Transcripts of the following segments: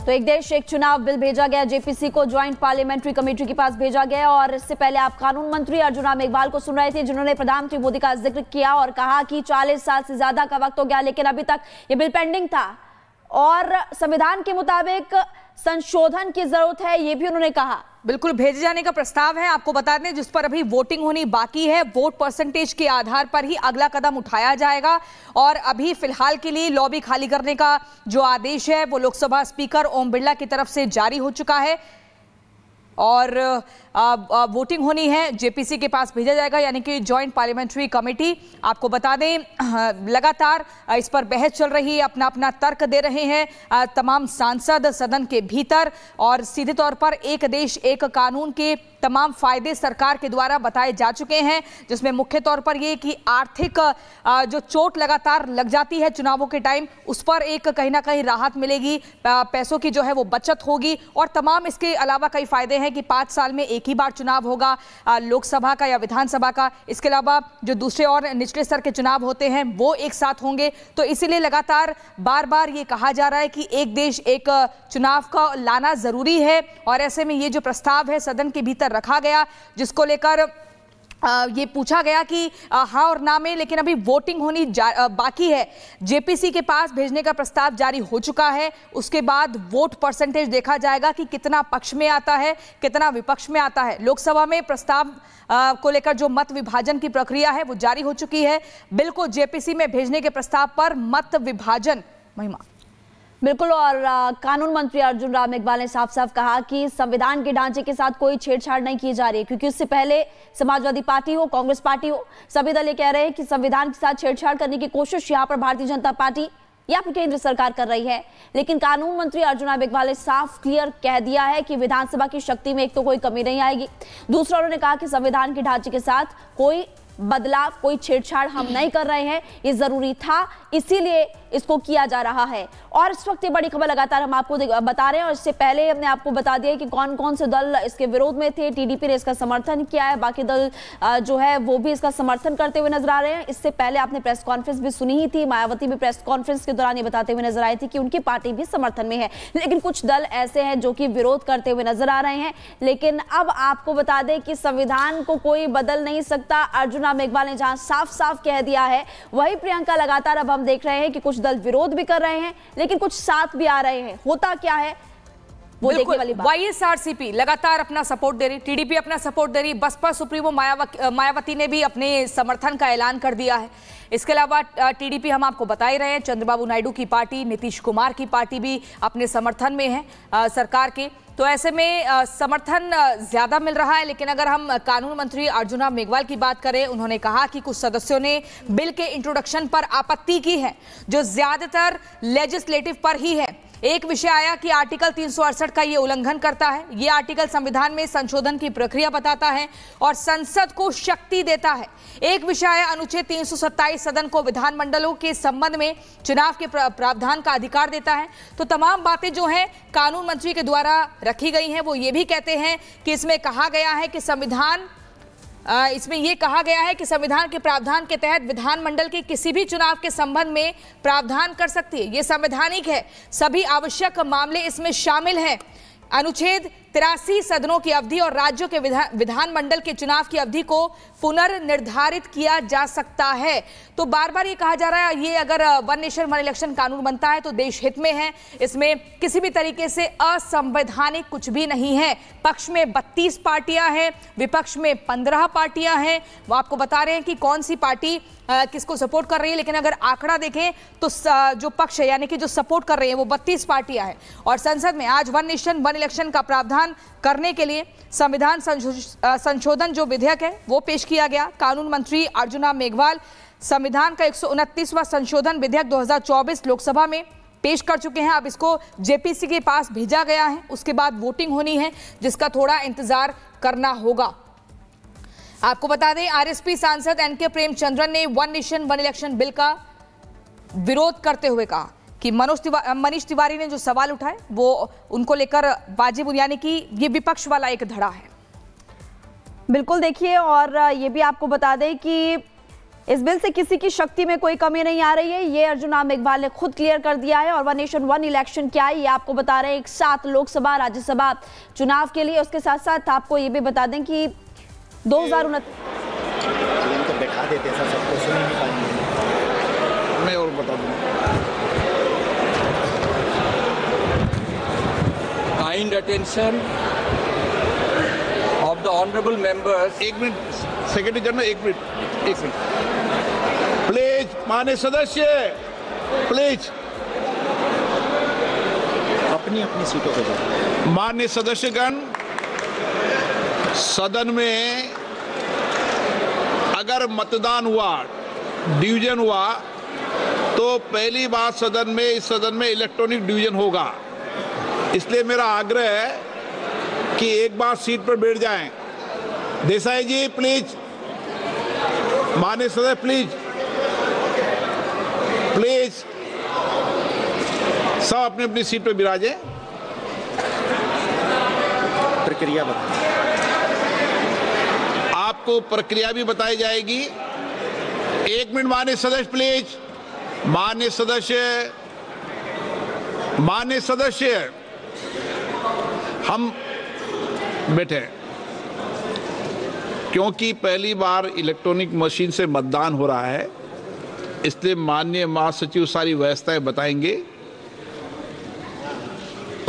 तो एक देश एक चुनाव बिल भेजा गया जेपीसी को, ज्वाइंट पार्लियामेंट्री कमेटी के पास भेजा गया। और इससे पहले आप कानून मंत्री अर्जुन राम मेघवाल को सुन रहे थे, जिन्होंने प्रधानमंत्री मोदी का जिक्र किया और कहा कि 40 साल से ज्यादा का वक्त हो गया, लेकिन अभी तक ये बिल पेंडिंग था और संविधान के मुताबिक संशोधन की जरूरत है, ये भी उन्होंने कहा। बिल्कुल भेजे जाने का प्रस्ताव है, आपको बता दें, जिस पर अभी वोटिंग होनी बाकी है। वोट परसेंटेज के आधार पर ही अगला कदम उठाया जाएगा और अभी फिलहाल के लिए लॉबी खाली करने का जो आदेश है वो लोकसभा स्पीकर ओम बिरला की तरफ से जारी हो चुका है और वोटिंग होनी है, जेपीसी के पास भेजा जाएगा, यानी कि जॉइंट पार्लियामेंट्री कमेटी। आपको बता दें लगातार इस पर बहस चल रही है, अपना अपना तर्क दे रहे हैं तमाम सांसद सदन के भीतर और सीधे तौर पर एक देश एक कानून के तमाम फायदे सरकार के द्वारा बताए जा चुके हैं, जिसमें मुख्य तौर पर ये कि आर्थिक जो चोट लगातार लग जाती है चुनावों के टाइम, उस पर एक कहीं ना कहीं राहत मिलेगी, पैसों की जो है वो बचत होगी और तमाम इसके अलावा कई फायदे हैं कि 5 साल में एक ही बार चुनाव होगा लोकसभा का या विधानसभा का। इसके अलावा जो दूसरे और निचले स्तर के चुनाव होते हैं वो एक साथ होंगे। तो इसीलिए लगातार बार बार ये कहा जा रहा है कि एक देश एक चुनाव का लाना जरूरी है और ऐसे में ये जो प्रस्ताव है सदन के भीतर रखा गया, जिसको लेकर ये पूछा गया कि हाँ और ना में, लेकिन अभी वोटिंग होनी बाकी है। जेपीसी के पास भेजने का प्रस्ताव जारी हो चुका है, उसके बाद वोट परसेंटेज देखा जाएगा कि कितना पक्ष में आता है कितना विपक्ष में आता है। लोकसभा में प्रस्ताव को लेकर जो मत विभाजन की प्रक्रिया है वो जारी हो चुकी है। बिल को जेपीसी में भेजने के प्रस्ताव पर मत विभाजन महिमा बिल्कुल। और कानून मंत्री अर्जुन राम मेघवाल ने साफ साफ कहा कि संविधान के ढांचे के साथ कोई छेड़छाड़ नहीं की जा रही है, क्योंकि उससे पहले समाजवादी पार्टी हो, कांग्रेस पार्टी हो, सभी दल ये कह रहे हैं कि संविधान के साथ छेड़छाड़ करने की कोशिश यहाँ पर भारतीय जनता पार्टी या फिर केंद्र सरकार कर रही है। लेकिन कानून मंत्री अर्जुन राम मेघवाल ने साफ क्लियर कह दिया है कि विधानसभा की शक्ति में एक तो कोई कमी नहीं आएगी, दूसरा उन्होंने कहा कि संविधान के ढांचे के साथ कोई बदलाव कोई छेड़छाड़ हम नहीं कर रहे हैं, ये जरूरी था इसीलिए इसको किया जा रहा है। और इस वक्त ये बड़ी खबर लगातार हम आपको बता रहे हैं और इससे पहले हमने आपको बता दिया कि कौन कौन से दल इसके विरोध में थे। टीडीपी ने इसका समर्थन किया है, बाकी दल जो है वो भी इसका समर्थन करते हुए नजर आ रहे हैं। इससे पहले आपने प्रेस कॉन्फ्रेंस भी सुनी ही थी, मायावती भी प्रेस कॉन्फ्रेंस के दौरान ये बताते हुए नजर आई थी कि उनकी पार्टी भी समर्थन में है, लेकिन कुछ दल ऐसे हैं जो कि विरोध करते हुए नजर आ रहे हैं। लेकिन अब आपको बता दें कि संविधान को कोई बदल नहीं सकता, अर्जुन राम मेघवाल ने जहां साफ साफ कह दिया है, वही प्रियंका लगातार अब हम देख रहे हैं कि कुछ दल विरोध भी कर रहे हैं लेकिन कुछ साथ भी आ रहे हैं। होता क्या है वो देखने वाली बात। वाईएसआरसीपी लगातार अपना सपोर्ट दे रही, टीडीपी अपना सपोर्ट दे रही, बसपा सुप्रीमो मायावती ने भी अपने समर्थन का ऐलान कर दिया है। इसके अलावा टीडीपी हम आपको बता ही रहे हैं, चंद्रबाबू नायडू की पार्टी, नीतीश कुमार की पार्टी भी अपने समर्थन में है सरकार के। तो ऐसे में समर्थन ज्यादा मिल रहा है। लेकिन अगर हम कानून मंत्री अर्जुन राम मेघवाल की बात करें, उन्होंने कहा कि कुछ सदस्यों ने बिल के इंट्रोडक्शन पर आपत्ति की है, जो ज्यादातर लेजिस्लेटिव पर ही है। एक विषय आया कि आर्टिकल 368 का ये उल्लंघन करता है, ये आर्टिकल संविधान में संशोधन की प्रक्रिया बताता है और संसद को शक्ति देता है। एक विषय आया अनुच्छेद 327 सदन को विधानमंडलों के संबंध में चुनाव के प्रावधान का अधिकार देता है। तो तमाम बातें जो हैं कानून मंत्री के द्वारा रखी गई हैं। वो ये भी कहते हैं कि इसमें कहा गया है कि इसमें यह कहा गया है कि संविधान के प्रावधान के तहत विधानमंडल के किसी भी चुनाव के संबंध में प्रावधान कर सकती है, यह संवैधानिक है, सभी आवश्यक मामले इसमें शामिल हैं। अनुच्छेद 83 सदनों की अवधि और राज्यों के विधानमंडल के चुनाव की अवधि को पुनर्निर्धारित किया जा सकता है। तो बार बार ये कहा जा रहा है, ये अगर वन नेशन वन इलेक्शन कानून बनता है तो देश हित में है, इसमें किसी भी तरीके से असंवैधानिक कुछ भी नहीं है। पक्ष में 32 पार्टियां हैं, विपक्ष में 15 पार्टियां हैं। वो आपको बता रहे हैं कि कौन सी पार्टी किसको सपोर्ट कर रही है, लेकिन अगर आंकड़ा देखें तो जो पक्ष है यानी कि जो सपोर्ट कर रही है वो 32 पार्टियां हैं। और संसद में आज वन नेशन वन इलेक्शन का प्रावधान करने के लिए संविधान संशोधन जो विधेयक है वो पेश किया गया। कानून मंत्री अर्जुन राम मेघवाल संविधान का 129वां संशोधन विधेयक 2024 लोकसभा में पेश कर चुके हैं। अब इसको जेपीसी के पास भेजा गया है, उसके बाद वोटिंग होनी है, जिसका थोड़ा इंतजार करना होगा। आपको बता दें, आरएसपी सांसद एनके प्रेमचंद्रन ने one nation one election bill का विरोध करते हुए कहा कि मनीष तिवारी ने जो सवाल उठाए वो उनको लेकर वाजिब, यानी कि ये विपक्ष वाला एक धड़ा है। बिल्कुल देखिए, और ये भी आपको बता दें कि इस बिल से किसी की शक्ति में कोई कमी नहीं आ रही है, ये अर्जुन राम मेघवाल ने खुद क्लियर कर दिया है। और वन नेशन वन इलेक्शन क्या है ये आपको बता रहे हैं, एक साथ लोकसभा राज्यसभा चुनाव के लिए। उसके साथ साथ आपको ये भी बता दें कि 2029 तो बैठा देते सर, सबको सुन नहीं पाएंगे। मैं और बता दूं, kind attention of the honourable members. एक मिनट सेक्रेटरी जनरल, एक मिनट प्लीज, माननीय सदस्य प्लीज अपनी अपनी सीटों पर जाओ। माननीय सदस्यगण, सदन में अगर मतदान हुआ, डिवीजन हुआ, तो पहली बात इस सदन में इलेक्ट्रॉनिक डिवीजन होगा। इसलिए मेरा आग्रह है कि एक बार सीट पर बैठ जाएं। देसाई जी प्लीज, माननीय सदस्य प्लीज सब अपनी अपनी सीट पर विराजें। प्रक्रिया बताएं। आपको प्रक्रिया भी बताई जाएगी। एक मिनट माननीय सदस्य प्लीज, माननीय सदस्य हम बैठे, क्योंकि पहली बार इलेक्ट्रॉनिक मशीन से मतदान हो रहा है, इसलिए माननीय महासचिव सारी व्यवस्थाएं बताएंगे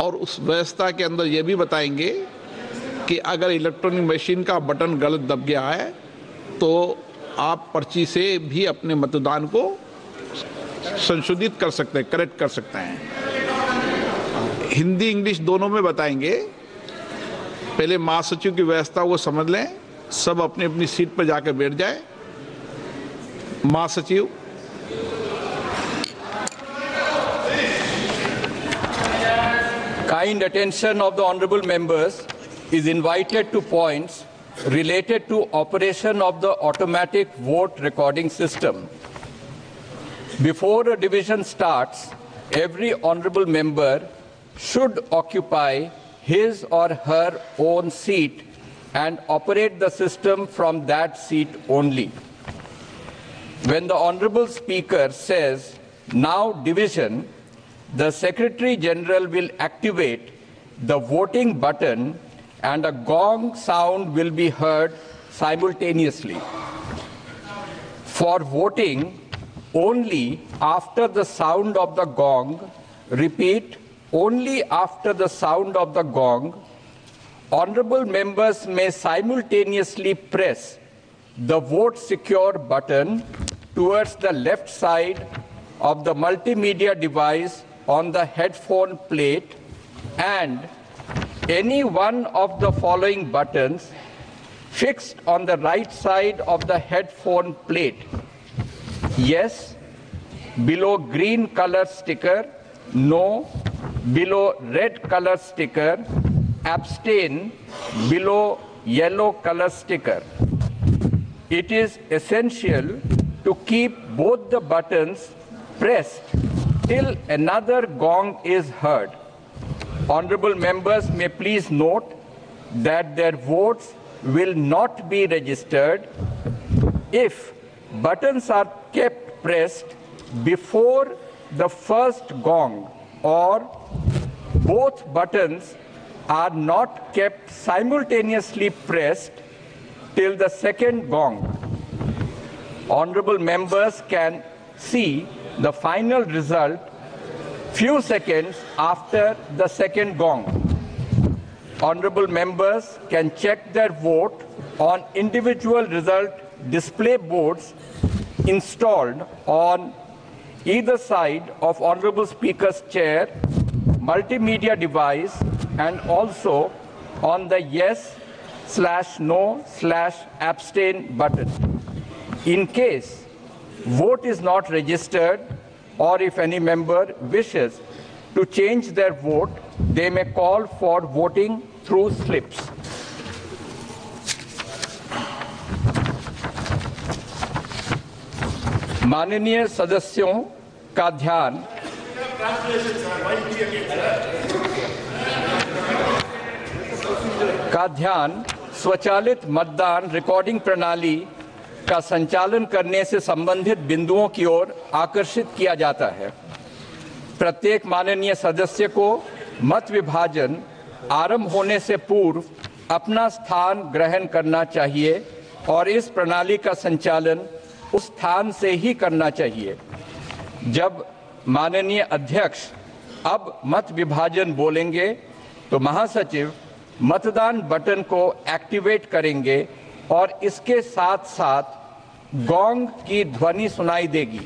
और उस व्यवस्था के अंदर यह भी बताएंगे कि अगर इलेक्ट्रॉनिक मशीन का बटन गलत दब गया है तो आप पर्ची से भी अपने मतदान को संशोधित कर सकते हैं, करेक्ट कर सकते हैं। हिंदी इंग्लिश दोनों में बताएंगे। पहले महासचिव की व्यवस्था वो समझ लें, सब अपनी अपनी सीट पर जाकर बैठ जाए। महासचिव। Kind attention of the honorable members is invited to points related to operation of the automatic vote recording system. Before a division starts, every honorable member should occupy his or her own seat and operate the system from that seat only. When the Honorable Speaker says, "Now division," the Secretary General will activate the voting button and a gong sound will be heard simultaneously. For voting, only after the sound of the gong, repeat, only after the sound of the gong, honorable members may simultaneously press the vote secure button towards the left side of the multimedia device on the headphone plate and any one of the following buttons fixed on the right side of the headphone plate. Yes, below green color sticker. No, below red color sticker. Abstain, below yellow color sticker. It is essential to keep both the buttons pressed till another gong is heard. Honorable members may please note that their votes will not be registered if buttons are kept pressed before the first gong or both buttons are not kept simultaneously pressed till the second gong. Honorable members can see the final result few seconds after the second gong. Honorable members can check their vote on individual result display boards installed on either side of Honorable Speaker's chair, multimedia device, and also on the yes/no/abstain button. In case vote is not registered or if any member wishes to change their vote, they may call for voting through slips. माननीय सदस्यों का ध्यान स्वचालित मतदान recording प्रणाली का संचालन करने से संबंधित बिंदुओं की ओर आकर्षित किया जाता है। प्रत्येक माननीय सदस्य को मत विभाजन आरंभ होने से पूर्व अपना स्थान ग्रहण करना चाहिए और इस प्रणाली का संचालन उस स्थान से ही करना चाहिए। जब माननीय अध्यक्ष अब मत विभाजन बोलेंगे तो महासचिव मतदान बटन को एक्टिवेट करेंगे और इसके साथ साथ गोंग की ध्वनि सुनाई देगी।